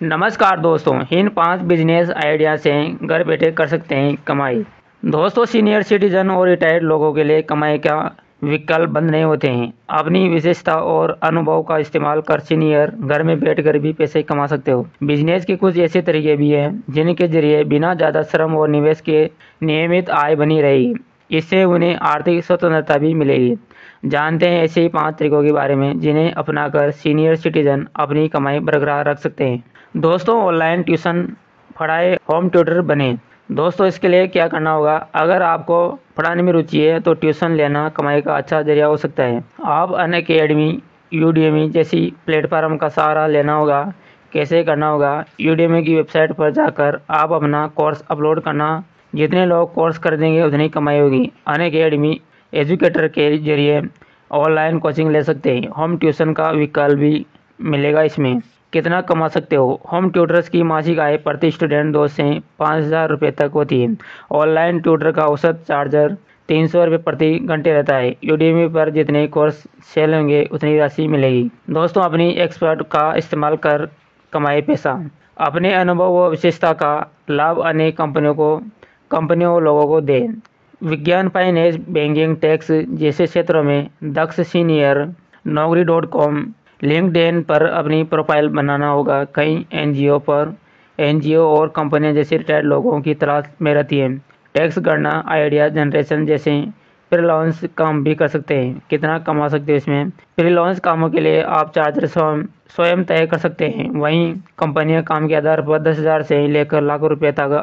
नमस्कार दोस्तों, इन 5 business idea से घर बैठे कर सकते हैं कमाई। दोस्तों, सीनियर सिटीजन और रिटायर्ड लोगों के लिए कमाई का विकल्प बंद नहीं होते हैं। अपनी विशेषता और अनुभव का इस्तेमाल कर सीनियर घर में बैठकर भी पैसे कमा सकते हो। बिजनेस के कुछ ऐसे तरीके भी हैं जिनके जरिए बिना ज़्यादा श्रम और निवेश के नियमित आय बनी रहेगी। इससे उन्हें आर्थिक स्वतंत्रता भी मिलेगी। जानते हैं ऐसे ही 5 तरीकों के बारे में जिन्हें अपनाकर सीनियर सिटीजन अपनी कमाई बरकरार रख सकते हैं। दोस्तों, ऑनलाइन ट्यूशन पढ़ाए, होम ट्यूटर बने। दोस्तों, इसके लिए क्या करना होगा? अगर आपको पढ़ाने में रुचि है तो ट्यूशन लेना कमाई का अच्छा जरिया हो सकता है। आप अनअकैडमी, यूडेमी जैसी प्लेटफॉर्म का सहारा लेना होगा। कैसे करना होगा? यूडेमी की वेबसाइट पर जाकर आप अपना कोर्स अपलोड करना। जितने लोग कोर्स कर देंगे उतनी कमाई होगी। अनअकैडमी एजुकेटर के जरिए ऑनलाइन कोचिंग ले सकते हैं। होम ट्यूशन का विकल्प भी मिलेगा। इसमें कितना कमा सकते हो? होम ट्यूटर्स की मासिक आय प्रति स्टूडेंट 2 से 5,000 रुपये तक होती है। ऑनलाइन ट्यूटर का औसत चार्जर 300 रुपये प्रति घंटे रहता है। यूडेमी पर जितने कोर्स सेल होंगे उतनी राशि मिलेगी। दोस्तों, अपनी एक्सपर्ट का इस्तेमाल कर कमाए पैसा। अपने अनुभव व विशेषता का लाभ अन्य कंपनियों और लोगों को दें। विज्ञान, फाइनेंस, बैंकिंग, टैक्स जैसे क्षेत्रों में दक्ष सीनियर। Naukri.com, लिंक्डइन पर अपनी प्रोफाइल बनाना होगा। कई एनजीओ और कंपनियां जैसे रिटायर्ड लोगों की तलाश में रहती हैं। टैक्स गणना, आइडिया जनरेशन जैसे फ्रीलांस काम भी कर सकते हैं। कितना कमा सकते हो इसमें? फ्रीलांस कामों के लिए आप चार्जर स्वयं तय कर सकते हैं। वहीं कंपनियां काम के आधार पर 10,000 से लेकर लाखों रुपए तक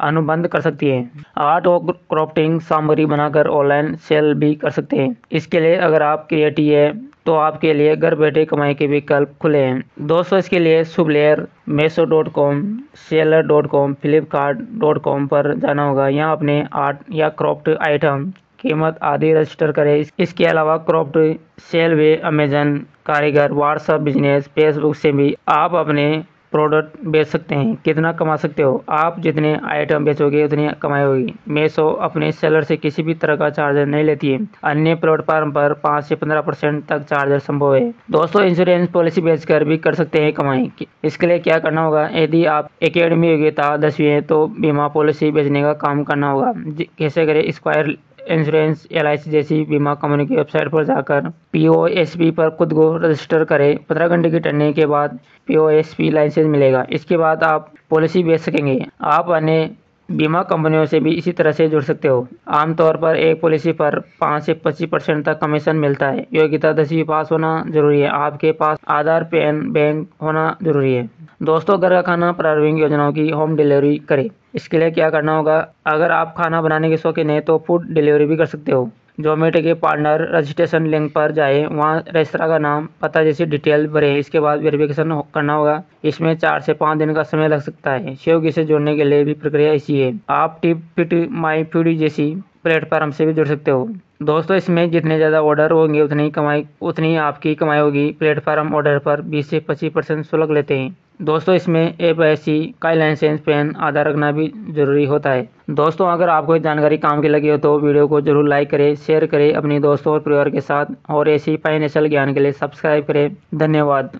अनुबंध कर सकती है। आर्ट और क्राफ्टिंग सामग्री बनाकर ऑनलाइन सेल भी कर सकते हैं। इसके लिए अगर आप क्रिएटिव है तो आपके लिए घर बैठे कमाई के विकल्प खुले हैं। दोस्तों, इसके लिए सुबलेयर, meesho.com, seller.com, flipkart.com पर जाना होगा। यहाँ अपने आर्ट या क्राफ्ट आइटम, कीमत आदि रजिस्टर करें। इसके अलावा क्राफ्ट सेल वे अमेजन कारीगर, व्हाट्सएप बिजनेस, फेसबुक से भी आप अपने प्रोडक्ट बेच सकते हैं। कितना कमा सकते हो? आप जितने आइटम बेचोगे उतनी कमाई होगी। मीशो अपने सेलर से किसी भी तरह का चार्जर नहीं लेती है। अन्य प्लेटफॉर्म पर 5 से 15% तक चार्जर संभव है। दोस्तों, इंश्योरेंस पॉलिसी बेचकर भी कर सकते हैं कमाई। इसके लिए क्या करना होगा? यदि आप एकेडमी योग्यता 10वीं है तो बीमा पॉलिसी बेचने का काम करना होगा। कैसे करें? स्क्वायर इंश्योरेंस, LIC जैसी बीमा कंपनी की वेबसाइट पर जाकर POSP पर खुद को रजिस्टर करें। 15 घंटे की ट्रेनिंग के बाद POSP लाइसेंस मिलेगा। इसके बाद आप पॉलिसी बेच सकेंगे। आप अन्य बीमा कंपनियों से भी इसी तरह से जुड़ सकते हो। आमतौर पर एक पॉलिसी पर 5 से 25% तक कमीशन मिलता है। योग्यता 10वीं पास होना जरूरी है। आपके पास आधार, पैन, बैंक होना जरूरी है। दोस्तों, घर का खाना प्रारंभिक योजनाओं की होम डिलीवरी करें। इसके लिए क्या करना होगा? अगर आप खाना बनाने के शौकीन हैं तो फूड डिलीवरी भी कर सकते हो। जोमेटो के पार्टनर रजिस्ट्रेशन लिंक पर जाएं। वहां रेस्तरां का नाम, पता जैसी डिटेल भरें। इसके बाद वेरिफिकेशन करना होगा। इसमें 4 से 5 दिन का समय लग सकता है। स्विगी से जुड़ने के लिए भी प्रक्रिया ऐसी है। आप टिप माई फूडी जैसी प्लेटफॉर्म से भी जुड़ सकते हो। दोस्तों, इसमें जितने ज़्यादा ऑर्डर होंगे उतनी आपकी कमाई होगी। प्लेटफॉर्म ऑर्डर पर 20 से 25% शुल्क लेते हैं। दोस्तों, इसमें APSC का लाइसेंस, पैन, आधार रखना भी जरूरी होता है। दोस्तों, अगर आपको जानकारी काम की लगी हो तो वीडियो को जरूर लाइक करें, शेयर करें अपने दोस्तों और परिवार के साथ, और ऐसी फाइनेंशियल ज्ञान के लिए सब्सक्राइब करें। धन्यवाद।